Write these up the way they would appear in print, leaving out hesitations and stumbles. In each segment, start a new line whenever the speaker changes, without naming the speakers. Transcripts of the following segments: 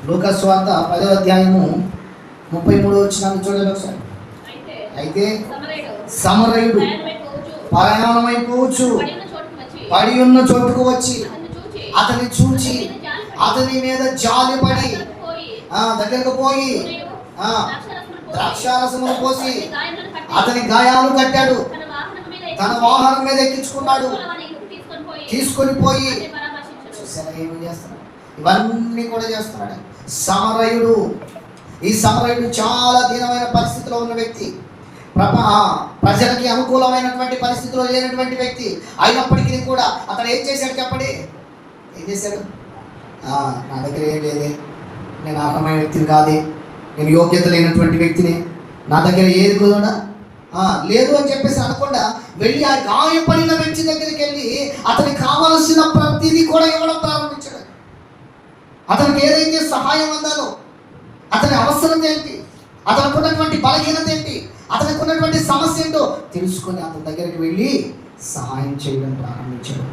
లూకాసు సువార్త 10వ అధ్యాయము 33వ వచనాన్ని చూడండి ఒకసారి. అయితే సమరయుడు ప్రయాణమైపోవచ్చు పడి ఉన్న చోటుకు వచ్చి అతన్ని చూచి అతని మీద జాలిపడి దగ్గరకు పోయి ద్రాక్షారసమును పోసి అతని గాయాలు కట్టాడు, తన వాహనం మీద ఎక్కించుకున్నాడు, తీసుకొని పోయి ఏమి చేస్తున్నాడు? ఇవన్నీ కూడా చేస్తున్నాడు సమరయుడు. ఈ సమరయుడు చాలా దీనమైన పరిస్థితిలో ఉన్న వ్యక్తి, ప్రజలకి అనుకూలమైనటువంటి పరిస్థితిలో లేనటువంటి వ్యక్తి అయినప్పటికీ కూడా అతను ఏం చేశాడు చెప్పండి? ఏం చేశాడు? నా దగ్గర ఏం లేదే, నేను అర్హమైన వ్యక్తిని కాదే, నేను యోగ్యత లేనటువంటి వ్యక్తిని, నా దగ్గర ఏది కూడా లేదు అని చెప్పేసి అనకుండా వెళ్ళి ఆ గాయపడిన వ్యక్తి దగ్గరికి వెళ్ళి అతనికి కావలసిన ప్రతిదీ కూడా ఇవ్వడం ప్రారంభించాడు. అతనికి ఏదైతే సహాయం అందాలో, అతని అవసరం ఏంటి, అతనికి ఉన్నటువంటి బలహీనత ఏంటి, అతనికి ఉన్నటువంటి సమస్య ఏంటో తెలుసుకొని అతని దగ్గరికి వెళ్ళి సహాయం చేయడం ప్రారంభించాడు.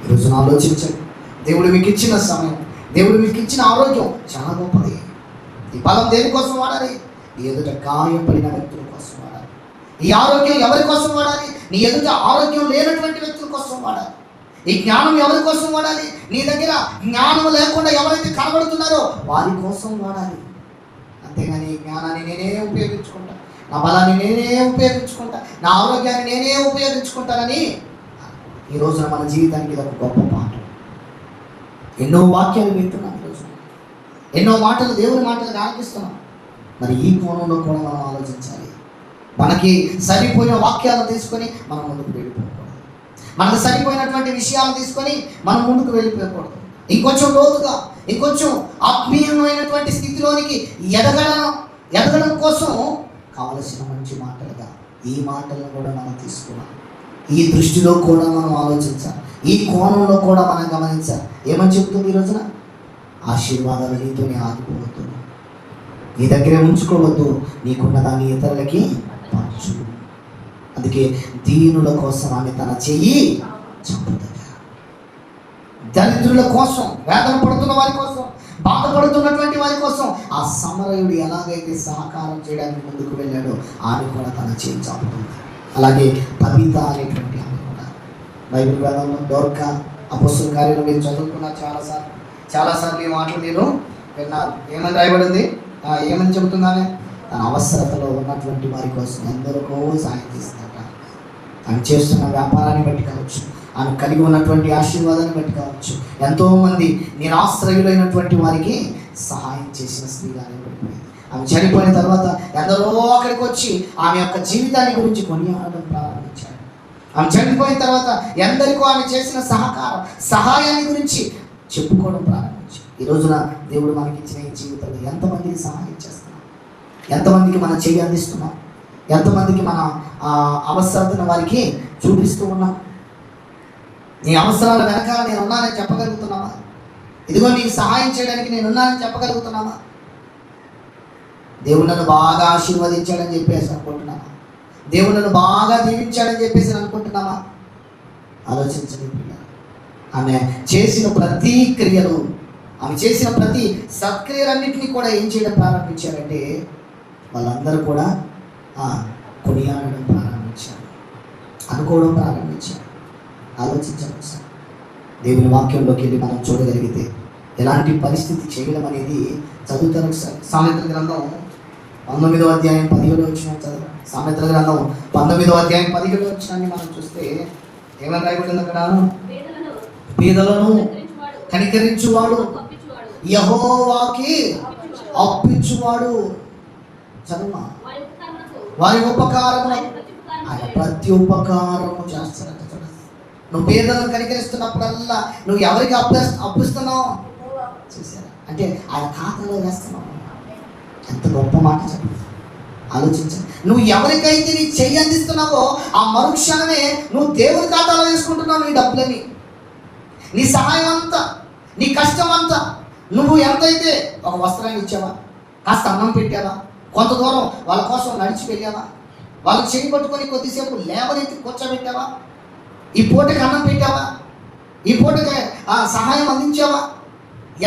ఈరోజు ఆలోచించండి, దేవుడు మీకు ఇచ్చిన సమయం, దేవుడు మీకు ఇచ్చిన ఆరోగ్యం చాలా గొప్పది. ఈ బలం దేనికోసం వాడాలి? నీ ఎదుట గాయపడిన వ్యక్తుల కోసం వాడాలి. ఈ ఆరోగ్యం ఎవరి కోసం వాడాలి? నీ ఎదుట ఆరోగ్యం లేనటువంటి వ్యక్తుల కోసం వాడాలి. ఈ జ్ఞానం ఎవరి కోసం వాడాలి? నీ దగ్గర జ్ఞానం లేకుండా ఎవరైతే కనబడుతున్నారో వారి కోసం వాడాలి. అంతేగాని ఈ జ్ఞానాన్ని నేనే ఉపయోగించుకుంటా, నా బలాన్ని నేనే ఉపయోగించుకుంటా, నా ఆరోగ్యాన్ని నేనే ఉపయోగించుకుంటానని ఈ రోజున మన జీవితానికి ఇది ఒక గొప్ప పాఠం. ఎన్నో వాక్యాలు వింటున్నాం, ఈరోజు ఎన్నో మాటలు, దేవుని మాటలు ఆలకిస్తున్నాం. మరి ఈ కోణంలో కూడా మనం ఆలోచించాలి. మనకి సరిపోయిన వాక్యాలు తీసుకొని మనం ముందుకు వెళ్ళిపోకూడదు, మనకు సరిపోయినటువంటి విషయాలు తీసుకొని మనం ముందుకు వెళ్ళిపోకూడదు. ఇంకొంచెం లోతుగా, ఇంకొంచెం ఆత్మీయమైనటువంటి స్థితిలోనికి ఎదగడం కోసం కావలసిన మంచి మాటలుగా ఈ మాటలను కూడా మనం తీసుకున్నాం. ఈ దృష్టిలో కూడా మనం ఆలోచించాలి, ఈ కోణంలో కూడా మనం గమనించాలి. ఏమని చెప్తుంది ఈ రోజున? ఆశీర్వాదాలు నీతోనే ఆగిపోవద్దు, నీ దగ్గరే ఉంచుకోవద్దు, నీకున్న దాన్ని ఇతరులకి పంచు. అందుకే దీనుల కోసం ఆమె తన చెయ్యి చంపుతుంది. దరిద్రుల కోసం, వేదన పడుతున్న వారి కోసం, బాధపడుతున్నటువంటి వారి కోసం ఆ సమరయుడు ఎలాగైతే సహకారం చేయడానికి ముందుకు వెళ్ళాడో ఆమె కూడా తన చెయ్యి చంపుతుంది. అలాగే తబిత అనేటువంటి ఆమె కూడా బైబిల్ గ్రంథంలో దొరక అపొస్తలుల కార్యాలు మీరు చదువుకున్నారు చాలాసార్లు ఈ మాటలు మీరు విన్నారు. ఏమని రాయబడింది? ఏమని చెబుతుందానే? తన అవసరతలో ఉన్నటువంటి వారి కోసం ఎందరికో సాయం చేస్తాట. ఆమె చేస్తున్న వ్యాపారాన్ని బట్టి కావచ్చు, ఆమె కలిగి ఉన్నటువంటి ఆశీర్వాదాన్ని బట్టి కావచ్చు, ఎంతోమంది నిరాశ్రయులైనటువంటి వారికి సహాయం చేసిన స్త్రీగానే పడిపోయింది. ఆమె చనిపోయిన తర్వాత ఎందరో అక్కడికి వచ్చి ఆమె యొక్క జీవితాన్ని గురించి కొనియాడడం ప్రారంభించారు. ఆమె చనిపోయిన తర్వాత ఎందరికో ఆమె చేసిన సహాయాన్ని గురించి చెప్పుకోవడం ప్రారంభించారు. ఈ రోజున దేవుడు మనకి ఇచ్చిన ఈ జీవితంలో ఎంతమందికి సహాయం చేస్తున్నాం, ఎంతమందికి మనం చేయి అందిస్తున్నాం, ఎంతమందికి మన అవసరతను వారికి చూపిస్తూ ఉన్నాం. నీ అవసరాల వెనకాల నేను ఉన్నానని చెప్పగలుగుతున్నామా? ఇదిగో నీకు సహాయం చేయడానికి నేను ఉన్నానని చెప్పగలుగుతున్నామా? దేవుడు నన్ను బాగా ఆశీర్వదించాడని చెప్పేసి అనుకుంటున్నామా? దేవుడు నన్ను బాగా దీవించాడని చెప్పేసి అనుకుంటున్నామా? ఆలోచించండి. ఆమె చేసిన ప్రతి క్రియలు, ఆమె చేసిన ప్రతి సత్క్రియలన్నింటినీ కూడా ఏం చేయడం ప్రారంభించారంటే వాళ్ళందరూ కూడా కొనియాడడం ప్రారంభించారు, అనుకోవడం ప్రారంభించారు. ఆలోచించండి సార్. దేవుని వాక్యంలోకి వెళ్ళి మనం చూడగలిగితే ఎలాంటి పరిస్థితి చేయడం అనేది చదువుతారు సార్. సామెతల గ్రంథం 19వ అధ్యాయం 17వ వచనం చదువు. సామెతల గ్రంథం 19వ అధ్యాయం 17వ వచనాన్ని మనం చూస్తే ఏమని రాయబడింది అక్కడ? పేదలను కనికరించువాడు, యెహోవాకి అప్పించువాడు. చదువు. వారి ఉపకారము, ఆయన ప్రతి ఉపకారము చేస్తారట. నువ్వు పేదలను కనికరిస్తున్నప్పుడల్లా నువ్వు ఎవరికి అప్పిస్తున్నావు చూసారా? అంటే ఆయన ఖాతాలో వేస్తున్నావు. ఎంత గొప్ప మాట చెప్పండి. ఆలోచించండి. నువ్వు ఎవరికైతే నీ చెయ్యి అందిస్తున్నావో ఆ మరుక్షణమే నువ్వు దేవుని ఖాతాలో వేసుకుంటున్నావు నీ డబ్బులని, నీ సహాయం అంతా, నీ కష్టం అంతా. నువ్వు ఎంతైతే ఒక వస్త్రాన్ని ఇచ్చావా, కాస్త అన్నం పెట్టావా, కొంత దూరం వాళ్ళ కోసం నడిచి వెళ్ళావా, వాళ్ళకి చెయ్యి పట్టుకొని కొద్దిసేపు లేవనెత్తి కూర్చోబెట్టావా, ఈ పూటకి అన్నం పెట్టావా, ఈ పూటకి సహాయం అందించావా,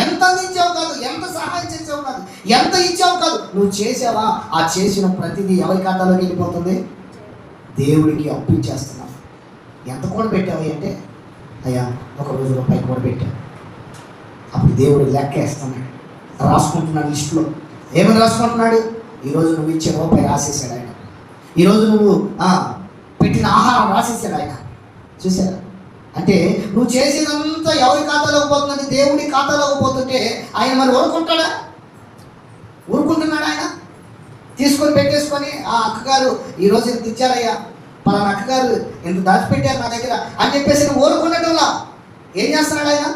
ఎంత అందించావు కాదు, ఎంత సహాయం చేసావు కాదు, ఎంత ఇచ్చావు కాదు, నువ్వు చేసావా, ఆ చేసిన ప్రతిదీ ఎవరి ఖాతాలోకి వెళ్ళిపోతుంది? దేవుడికి అప్పు ఇచ్చేస్తున్నావు. ఎంత కూడా పెట్టావు అంటే, అయ్యా ఒక రోజు రూపాయి కూడా పెట్టావు. అప్పుడు దేవుడు లెక్క వేస్తున్నాడు, రాసుకుంటున్నాడు లిస్టులో. ఏమని రాసుకుంటున్నాడు? ఈరోజు నువ్వు ఇచ్చే రూపాయి రాసేసాడు ఆయన, ఈరోజు నువ్వు పెట్టిన ఆహారం రాసేసాడు ఆయన. చూసారా? అంటే నువ్వు చేసేదంతా ఎవరి ఖాతాలోకి పోతుందని దేవుడి ఖాతాలోకి పోతుంటే ఆయన మరి ఊరుకుంటాడా? ఊరుకుంటున్నాడు ఆయన? తీసుకొని పెట్టేసుకొని ఆ అక్కగారు ఈరోజు ఇంత ఇచ్చారయ్యా, పలానా అక్కగారు ఇంత దాచిపెట్టారు నా దగ్గర అని చెప్పేసి నువ్వు ఊరుకున్నట్టులా ఏం చేస్తున్నాడు ఆయన?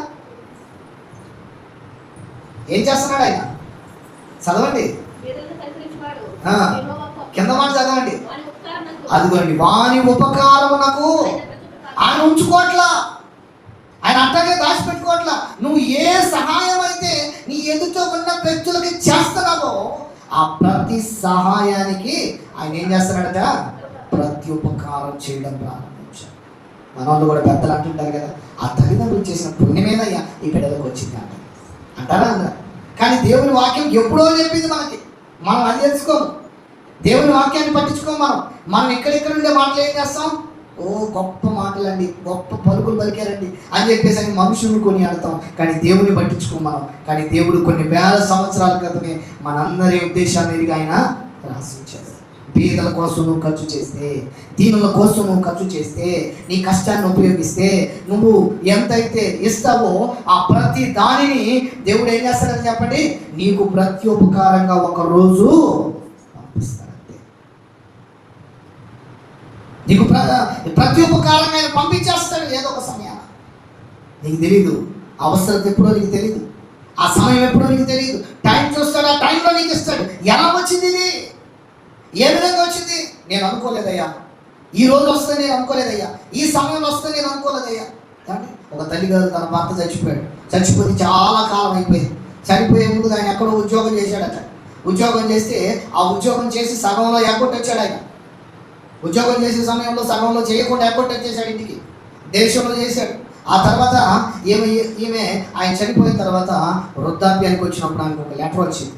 ఏం చేస్తున్నాడు ఆయన? చదవండి, కింద మాట చదవండి. అదిగోండి, వాని ఉపకారమునకు ఆయన ఉంచుకోవట్లా, ఆయన అట్టగే దాచిపెట్టుకోవట్లా. నువ్వు ఏ సహాయం అయితే నీ ఎదుటో ఉన్న వ్యక్తులకి చేస్తున్నావో ఆ ప్రతి సహాయానికి ఆయన ఏం చేస్తున్నాడట? ప్రతి ఉపకారం చేయడం ప్రారంభించాడు. మన వాళ్ళు కూడా పెద్దలు అంటుంటారు కదా, ఆ తల్లిదండ్రులు చేసిన పుణ్యమేనయ్యా ఈ బిడ్డలకు వచ్చింది అంటారా? కానీ దేవుని వాక్యం ఎప్పుడో చెప్పింది మనకి, మనం అది తెలుసుకోము. దేవుని వాక్యాన్ని పట్టించుకోము. మనం ఎక్కడెక్కడ ఉండే మాటలు ఏం చేస్తాం? ఓ గొప్ప మాటలండి, గొప్ప పలుకులు పలికారండి అని చెప్పేసి అని మనుషులను కొని ఆడతాం, కానీ దేవుని పట్టించుకోం మనం. కానీ దేవుడు కొన్ని వేల సంవత్సరాల క్రితమే మనందరి ఉద్దేశాన్ని ఎరిగి ఆయన రాసించాడు. పేదల కోసం నువ్వు ఖర్చు చేస్తే, దీనుల కోసం నువ్వు ఖర్చు చేస్తే, నీ కష్టాన్ని ఉపయోగిస్తే, నువ్వు ఎంతైతే ఇస్తావో ఆ ప్రతి దానిని దేవుడు ఏం చేస్తాడని చెప్పండి? నీకు ప్రత్యుపకారంగా ఒక రోజు పంపిస్తాడంతే. నీకు ప్రత్యుపకారంగా ఆయన పంపించేస్తాడు ఏదో ఒక సమయాన. నీకు తెలీదు, అవసరం ఎప్పుడో నీకు తెలీదు, ఆ సమయం ఎప్పుడో నీకు తెలీదు. టైం చూస్తాడు, ఆ టైంలో నీకు ఇస్తాడు. ఎలా వచ్చింది ఇది? ఏ విధంగా వచ్చింది? నేను అనుకోలేదయ్యా, ఈ రోజు వస్తే నేను అనుకోలేదయ్యా, ఈ సమయంలో వస్తే నేను అనుకోలేదయ్యా. కానీ ఒక తల్లి గారు తన భర్త చచ్చిపోయాడు, చచ్చిపోయి చాలా కాలం అయిపోయింది. చనిపోయే ముందు ఆయన ఎక్కడో ఉద్యోగం చేశాడట. ఉద్యోగం చేస్తే ఆ ఉద్యోగం చేసి సగంలో ఎగ్గొట్టి వచ్చాడు ఆయన. ఉద్యోగం చేసే సమయంలో సగంలో చేయకుండా ఎగ్గొట్టి వచ్చేసాడు ఇంటికి, దేశంలో చేశాడు. ఆ తర్వాత ఈమె ఆయన చనిపోయిన తర్వాత వృద్ధాప్యానికి వచ్చినప్పుడు ఆయనకు ఒక లెటర్ వచ్చింది.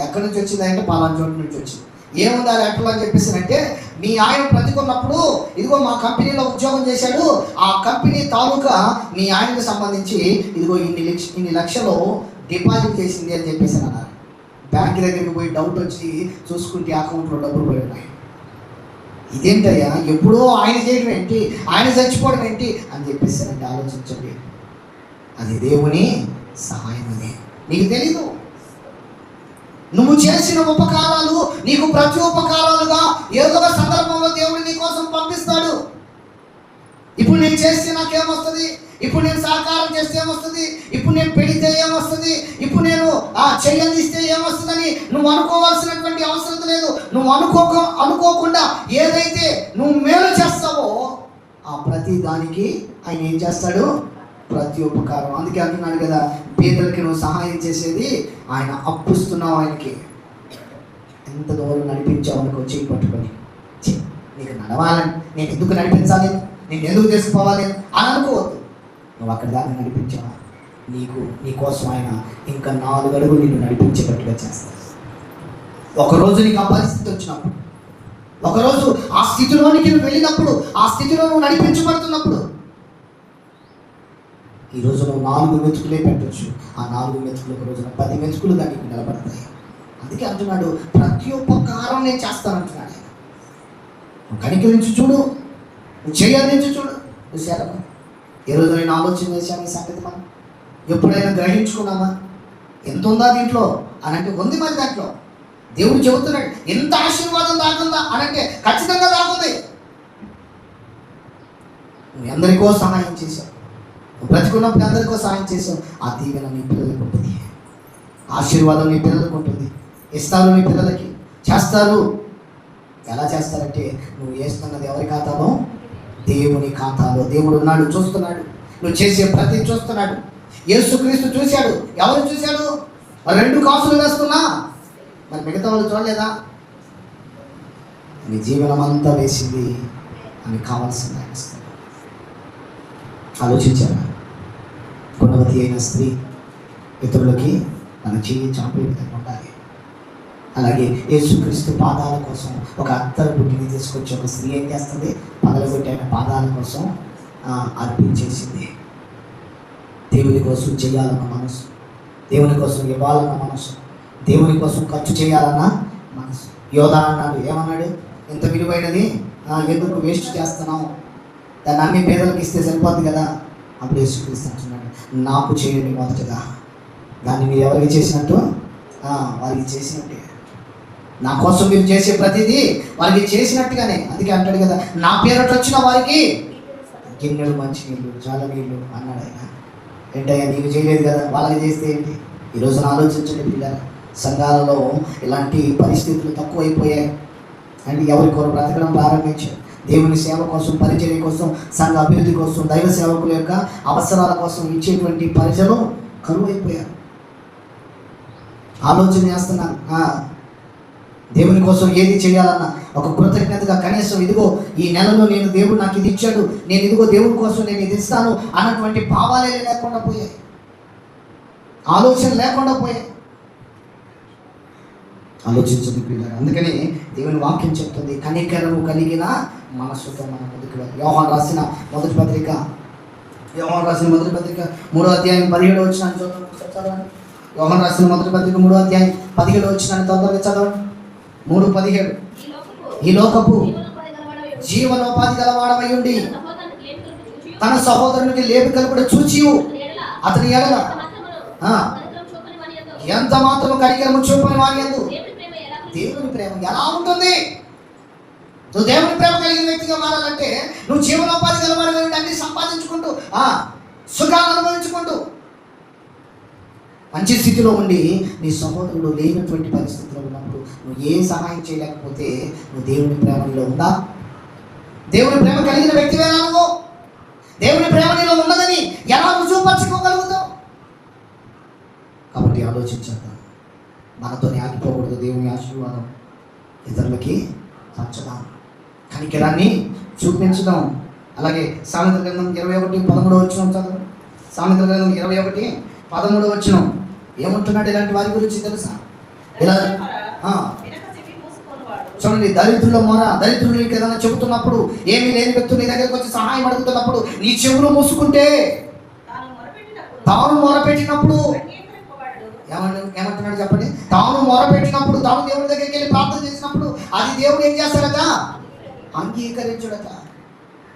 ఎక్కడి నుంచి వచ్చింది అంటే పలానా చోటు నుంచి వచ్చింది. ఏముంది ఆ లెటర్లో అని చెప్పేసి అంటే, మీ ఆయన బ్రతికున్నప్పుడు ఇదిగో మా కంపెనీలో ఉద్యోగం చేశాడు, ఆ కంపెనీ తాలూకా మీ ఆయనకు సంబంధించి ఇదిగో ఇన్ని లక్షలు డిపాజిట్ చేసింది అని చెప్పేసి అన్నారు. బ్యాంక్ దగ్గరికి పోయి డౌట్ వచ్చి చూసుకుంటే అకౌంట్లో డబ్బులు పోయి ఉన్నాయి. ఇదేంటయ్యా, ఎప్పుడో ఆయన చేయడం ఏంటి, ఆయన చచ్చిపోవడం ఏంటి అని చెప్పేసి అంటే ఆలోచించండి. అది దేవుని సహాయం. అదే నీకు తెలీదు. నువ్వు చేసిన ఉపకారాలు నీకు ప్రతి ఉపకారాలుగా ఏదో ఒక సందర్భంలో దేవుడు నీ కోసం పంపిస్తాడు. ఇప్పుడు నేను చేస్తే నాకేమొస్తుంది, ఇప్పుడు నేను సహకారం చేస్తే ఏమొస్తుంది, ఇప్పుడు నేను పెడితే ఏమొస్తుంది, ఇప్పుడు నేను చెయ్యందిస్తే ఏమొస్తుందని నువ్వు అనుకోవాల్సినటువంటి అవసరం లేదు. నువ్వు అనుకోకుండా ఏదైతే నువ్వు మేలు చేస్తావో ఆ ప్రతి దానికి ఆయన ఏం చేస్తాడు? ప్రతి ఉపకారం. అందుకే అంటున్నాడు కదా, పేదలకి నువ్వు సహాయం చేసేది ఆయన అప్పుస్తున్నావు ఆయనకి. ఎంత దూరం నడిపించావు అనుకో, చెయ్యి పట్టుకొని, నీకు నడవాలని, నేను ఎందుకు నడిపించాలి, నేను ఎందుకు చేసుకోవాలి అని అనుకోవద్దు. నువ్వు అక్కడి దాకా నడిపించావా, నీకోసం ఆయన ఇంకా 4 అడుగులు నిన్ను నడిపించేటట్టుగా చేస్తావు. ఒకరోజు నీకు ఆ పరిస్థితి వచ్చినప్పుడు, ఒకరోజు ఆ స్థితిలోనికి నువ్వు వెళ్ళినప్పుడు, ఆ స్థితిలో నువ్వు నడిపించబడుతున్నప్పుడు, ఈరోజు నువ్వు 4 మెతుకులే పెట్టచ్చు, ఆ 4 మెతుకులు ఒక రోజున 10 మెతుకులుగా నీకు నిలబడతాయి. అందుకే అంటున్నాడు, ప్రతి ఉపకారం నేను చేస్తానంటున్నాడు. నువ్వు కనికరించి చూడు, నువ్వు చేయాలించి చూడు. చూసారా, ఏ రోజు నేను ఆలోచన చేశాను ఈ సంగతి? మనం ఎప్పుడైనా గ్రహించుకున్నామా? ఎంత ఉందా దీంట్లో అని అంటే ఉంది. మరి దాంట్లో దేవుడు చెబుతున్నాడు, ఎంత ఆశీర్వాదం దాగుందా అని అంటే ఖచ్చితంగా దాగుంది. నువ్వు ఎందరికో సహాయం చేశావు, బ్రతికున్నప్పుడు అందరికో సహాయం చేసావు. ఆ దీవెన నీ పిల్లలకు ఉంటుంది, ఆశీర్వాదం నీ పిల్లలకు ఉంటుంది. ఇస్తారు నీ పిల్లలకి, చేస్తారు. ఎలా చేస్తారంటే, నువ్వు వేస్తున్నది ఎవరి ఖాతాలో? దేవుని ఖాతాలో. దేవుడు ఉన్నాడు, చూస్తున్నాడు. నువ్వు చేసే ప్రతి చూస్తున్నాడు. యేసుక్రీస్తు చూశాడు. ఎవరు చూశాడు? 2 కాసులు వేస్తున్నా, మరి మిగతా వాళ్ళు చూడలేదా? నీ జీవనం అంతా వేసింది అని కావాల్సింది ఆయన. ఆలోచించారా? గుణవతి అయిన స్త్రీ ఇతరులకి మన చెయ్యి చాపే విధంగా ఉండాలి. అలాగే యేసుక్రీస్తు పాదాల కోసం ఒక అత్తరు బుట్టిని తీసుకొచ్చి ఒక స్త్రీ ఏం చేస్తుంది, పగలగొట్టి ఆయన పాదాల కోసం అర్పించేసింది. దేవుని కోసం చేయాలన్న మనసు, దేవుని కోసం ఇవ్వాలన్న మనసు, దేవుని కోసం ఖర్చు చేయాలన్న మనసు. యోధా అన్నాడు, ఏమన్నాడు, ఎంత విలువైనది ఎందుకు వేస్ట్ చేస్తున్నావు, దాన్ని అన్ని పేదలకు ఇస్తే సరిపోద్ది కదా. అప్పుడు యేసుక్రీస్తు అంటున్నాడు, నాకు చేయండి మొదటగా. దాన్ని మీరు ఎవరికి చేసినట్టు, వారికి చేసినట్టే. నా కోసం మీరు చేసే ప్రతిదీ వారికి చేసినట్టుగానే. అందుకే అంటాడు కదా, నా పేరట వచ్చిన వారికి గిన్నెలు మంచి నీళ్ళు చాలా నీళ్ళు అన్నాడు ఆయన. ఏంటయ్యా నీకు చేయలేదు కదా, వాళ్ళకి చేస్తే ఏంటి? ఈరోజు ఆలోచించండి పిల్లలు, సంఘాలలో ఇలాంటి పరిస్థితులు తక్కువైపోయాయి. అంటే ఎవరి కొరకు బ్రతకడం ప్రారంభించారు. దేవుని సేవ కోసం, పరిచర్య కోసం, సంఘ అభివృద్ధి కోసం, దైవ సేవకుల యొక్క అవసరాల కోసం ఇచ్చేటువంటి ప్రజలు కరువైపోయారు. ఆలోచన చేస్తున్నాను, దేవుని కోసం ఏది చేయాలన్నా ఒక కృతజ్ఞతగా కనీసం ఇదిగో ఈ నెలలో నేను దేవుడు నాకు ఇది ఇచ్చాడు, నేను ఇదిగో దేవుడి కోసం నేను ఇది ఇస్తాను అన్నటువంటి భావాలే లేకుండా పోయాయి, ఆలోచన లేకుండా పోయాయి. ఆలోచించండి పిల్లలు. అందుకని దేవుని వాక్యం చెప్తుంది, కనికరము కలిగిన మనస్సుతో మన ముందుకు వెళ్ళి. యోహాను రాసిన మొదటి పత్రిక 3వ అధ్యాయం 17వ వచనాన్ని చదవండి. యోహాను రాసిన మొదటి పత్రిక 3వ అధ్యాయం 17వ వచనాన్ని తొందరగా చదవండి. 3:17 ఈ లోకపు జీవనోపాధి గలవాడవై ఉండి తన సహోదరునికి లేపికలు కూడా చూచి అతని ఎడల ఎంత మాత్రం కనికరము చూపని వాని యందు దేవుని ప్రేమ ఎలా ఉంటుంది? నువ్వు దేవుని ప్రేమ కలిగిన వ్యక్తిగా మారాలంటే నువ్వు జీవనోపాధి గలవాడవై ఉండి అన్ని సంపాదించుకుంటూ సుఖాలు అనుభవించుకుంటూ మంచి స్థితిలో ఉండి నీ సహోదరుడు లేనటువంటి పరిస్థితిలో ఉన్నప్పుడు నువ్వు ఏ సహాయం చేయలేకపోతే నువ్వు దేవుని ప్రేమలో ఉందా? దేవుని ప్రేమ కలిగిన వ్యక్తివేనా నువ్వు? దేవుని ప్రేమ నీలో ఉన్నదని ఎలా రుజువుపరచుకోగలుగుతావు? కాబట్టి ఆలోచించేద్దాం, మనతోనే ఆగిపోకూడదు. దేవుని ఆశీర్వాదం ఇతరులకి పంచదాం, కనికరాన్ని చూపించడం. అలాగే సామెతల గ్రంథం 21:13 చదువు. సామెతల గ్రంథం 21:13 ఏమంటున్నాడు ఇలాంటి వారి గురించి తెలుసా? ఇలా చూడండి, దరిద్రుల మొర, దరిద్రులు నీకు ఏదైనా చెబుతున్నప్పుడు, ఏమీ లేని వ్యక్తులు నీ దగ్గరకు వచ్చి సహాయం అడుగుతున్నప్పుడు నీ చెవులు మూసుకుంటే, తాను మొరపెట్టినప్పుడు ఏమంటున్నాడు చెప్పండి, తాను మొరపెట్టినప్పుడు, తాను దేవుడి దగ్గరికి వెళ్ళి ప్రార్థన చేసినప్పుడు అది దేవుడు ఏం చేస్తాడట? అంగీకరించుడట.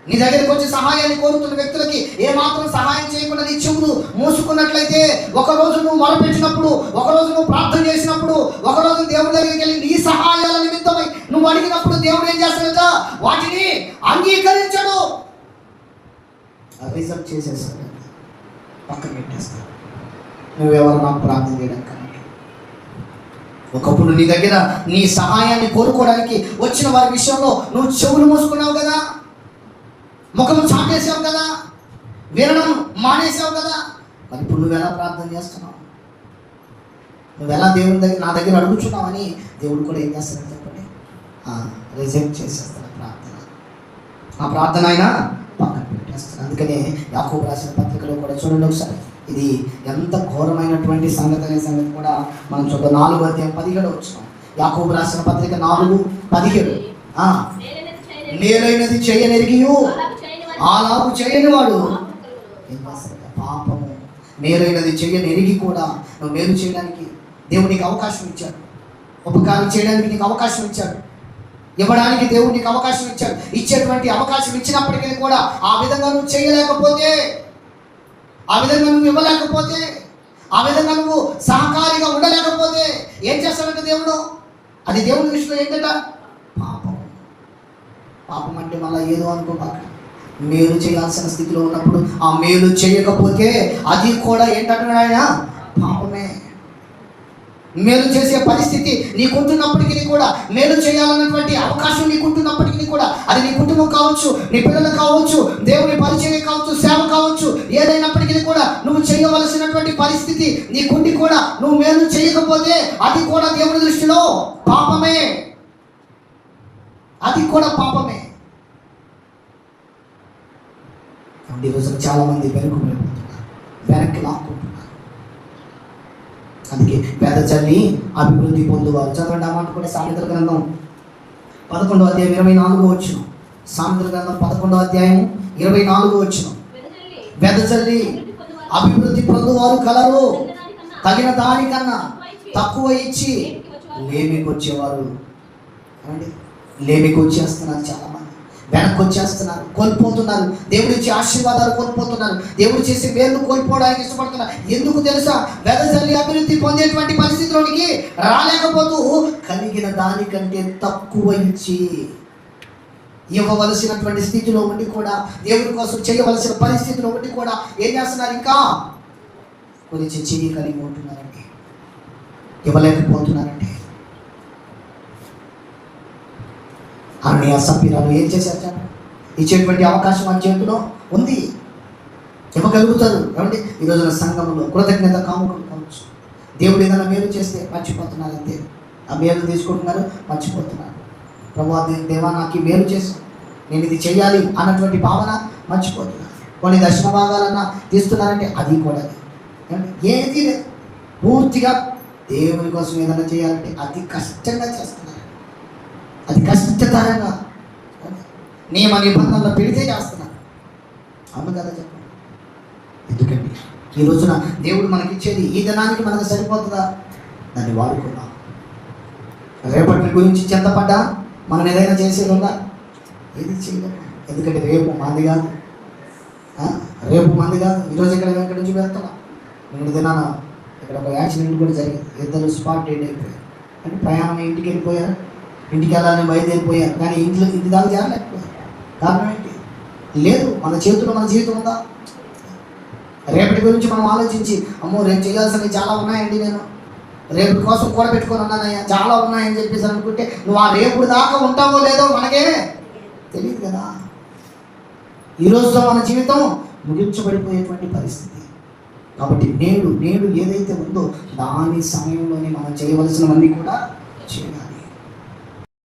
నీ దగ్గరికి వచ్చి సహాయాన్ని కోరుతున్న వ్యక్తులకి ఏమాత్రం సహాయం చేయకుండా నీ చెవులు మూసుకున్నట్లయితే, ఒకరోజు నువ్వు మొరపెట్టినప్పుడు, ఒకరోజు నువ్వు ప్రార్థన చేసినప్పుడు, ఒకరోజు దేవుడి దగ్గరికి వెళ్ళి నీ సహాయాల నిమిత్తమై నువ్వు అడిగినప్పుడు దేవుడు ఏం చేస్తాడట? వాటిని అంగీకరించడు, రిజెక్ట్ చేసేస్తాడు, పక్కన పెట్టేస్తాడు. నువ్వెవరు నాకు ప్రార్థన చేయడానికి? ఒకప్పుడు నీ దగ్గర నీ సహాయాన్ని కోరుకోవడానికి వచ్చిన వారి విషయంలో నువ్వు చెవులు మూసుకున్నావు కదా, ముఖం చాటేసావు కదా, వినడం మానేసావు కదా. మరి ఇప్పుడు నువ్వు ఎలా ప్రార్థన చేస్తున్నావు? నువ్వు ఎలా దేవుని దగ్గర నా దగ్గర అడుగుతున్నావని దేవుడు కూడా ఏం చేస్తాడని చెప్పండి, రిజెక్ట్ చేసేస్తాడు ప్రార్థన. ఆ ప్రార్థన అయినా పక్కన పెట్టేస్తాడు. అందుకనే యాకోబు రాసిన పత్రికలో కూడా చూడండి ఒకసారి, ఇది ఎంత ఘోరమైనటువంటి సంగతి అనే సంగతి కూడా మనం చూద్దాం. 4:17 యాకోబు రాసిన పత్రిక 4:17 మేలైనది చేయనెరిగియు అలాగు చేయని వాడు ఏం చేస్తాడు? పాపము. మేలైనది చేయనెరిగి కూడా నువ్వు మేలు చేయడానికి దేవుడు నీకు అవకాశం ఇచ్చాడు, ఉపకారం చేయడానికి నీకు అవకాశం ఇచ్చాడు, ఇవ్వడానికి దేవుడు నీకు అవకాశం ఇచ్చాడు. ఇచ్చేటువంటి అవకాశం ఇచ్చినప్పటికీ కూడా ఆ విధంగా నువ్వు చేయలేకపోతే, ఆ విధంగా నువ్వు ఇవ్వలేకపోతే, ఆ విధంగా నువ్వు సహకారిగా ఉండలేకపోతే ఏం చేస్తాడంటే దేవుడు, అది దేవుని దృష్టిలో ఏంటంట? పాపం. పాపం అంటే మళ్ళీ ఏదో అనుకోపాక, మేలు చేయాల్సిన స్థితిలో ఉన్నప్పుడు ఆ మేలు చేయకపోతే అది కూడా ఏంటంటున్నాడు ఆయన? పాపమే. మేలు చేసే పరిస్థితి నీకుంటున్నప్పటికీ కూడా, మేలు చేయాలన్నటువంటి అవకాశం నీకుంటున్నప్పటికీ కూడా, అది నీ కుటుంబం కావచ్చు, నీ పిల్లలు కావచ్చు, దేవుని పరిచయం కావచ్చు, సేవ కావచ్చు, ఏదైనప్పటికీ కూడా నువ్వు చేయవలసినటువంటి పరిస్థితి నీకుండి కూడా నువ్వు మేలు చేయకపోతే అది కూడా దేవుని దృష్టిలో పాపమే, అది కూడా పాపమే. ఈరోజు చాలా మంది వెనక్కి లాక్కుంటున్నారు. అందుకే వెదజల్లి అభివృద్ధి పొందువారు. చదవండి ఆ మాట కూడా. సామెతల గ్రంథం 11వ అధ్యాయం 24వ వచనం. సామెతల గ్రంథం 11వ అధ్యాయం 24వ వచనం. వెదజల్లి అభివృద్ధి పొందువారు కలరు, తగిన దానికన్నా తక్కువ ఇచ్చి లేమికి వచ్చేవారు. ఏమండి, లేమికి వచ్చేస్తున్నారు చాలా మంది, వెనక్కి వచ్చేస్తున్నారు, కోల్పోతున్నారు. దేవుడు ఇచ్చే ఆశీర్వాదాలు కోల్పోతున్నారు, దేవుడు చేసే మేలు కోల్పోవడానికి ఇష్టపడుతున్నారు. ఎందుకు తెలుసా? వెదజల్లి అభివృద్ధి పొందేటువంటి పరిస్థితిలోనికి రాలేకపోతూ కలిగిన దానికంటే తక్కువ ఇచ్చి, ఇవ్వవలసినటువంటి స్థితిలో ఉండి కూడా, దేవుడి కోసం చేయవలసిన పరిస్థితిలో ఉండి కూడా ఏం చేస్తున్నారు? ఇంకా కొంచెం చెయ్యి కలిగి ఉంటున్నారండి, ఇవ్వలేకపోతున్నారండి. అన్నయ్య సభ్యురాలు ఏం చేశారు చెప్పండి? ఇచ్చేటువంటి అవకాశం మన చేతిలో ఉంది, ఇవ్వగలుగుతారు. ఏమండి, ఈ రోజున సంఘంలో కృతజ్ఞత కాముకులు కావచ్చు. దేవుడు ఏదైనా మేలు చేస్తే మర్చిపోతున్నారు, అంతే. ఆ మేలు తీసుకుంటున్నారు, మర్చిపోతున్నారు. ప్రభు దేవా నాకు ఈ మేలు చేశాను, నేను ఇది చేయాలి అన్నటువంటి భావన మర్చిపోతున్నారు. కొన్ని దర్శన భాగాలన్నా తీస్తున్నారంటే అది కూడా ఏది లేదు. పూర్తిగా దేవుని కోసం ఏదైనా చేయాలంటే అతి కష్టంగా చేస్తున్నారు, అది కష్టతరంగా నియమ నిబంధనలు పెడితే చేస్తున్నారు. అవును కదా చెప్పండి. ఎందుకండి ఈ రోజున దేవుడు మనకిచ్చేది ఈ దినానికి మనకు సరిపోతుందా? దాన్ని వాడుకున్నాం. రేపటి గురించి చింతపడ్డా మనం ఏదైనా చేసేది ఉందా? ఏది చేయలేదు. ఎందుకంటే రేపు మంది కాదు, రేపు మంది కాదు. ఈరోజు ఎక్కడి నుంచి వెళ్తున్నా, నేను దినాన ఇక్కడ ఒక యాక్సిడెంట్ కూడా జరిగింది. ఇద్దరు స్పాట్ డెడ్ అయిపోయారు. అంటే ప్రయాణం ఇంటికి వెళ్ళిపోయారు, ఇంటికి వెళ్ళాలని బయలుదేరిపోయారు, కానీ ఇంటి దాకా చేరలేకపోయారు. కారణం ఏంటి? లేదు, మన చేతిలో మన జీవితం ఉందా? రేపటి గురించి మనం ఆలోచించి, అమ్మో రేపు చేయాల్సినవి చాలా ఉన్నాయండి, నేను రేపు కోసం కూడా పెట్టుకొని ఉన్నానయ్యా, చాలా ఉన్నాయని చెప్పేసి అనుకుంటే నువ్వు ఆ రేపు దాకా ఉంటావో లేదో మనకే తెలియదు కదా. ఈరోజుతో మన జీవితం ముగించబడిపోయేటువంటి పరిస్థితి. కాబట్టి నేడు ఏదైతే ఉందో దాని సమయంలోనే మనం చేయవలసినవన్నీ కూడా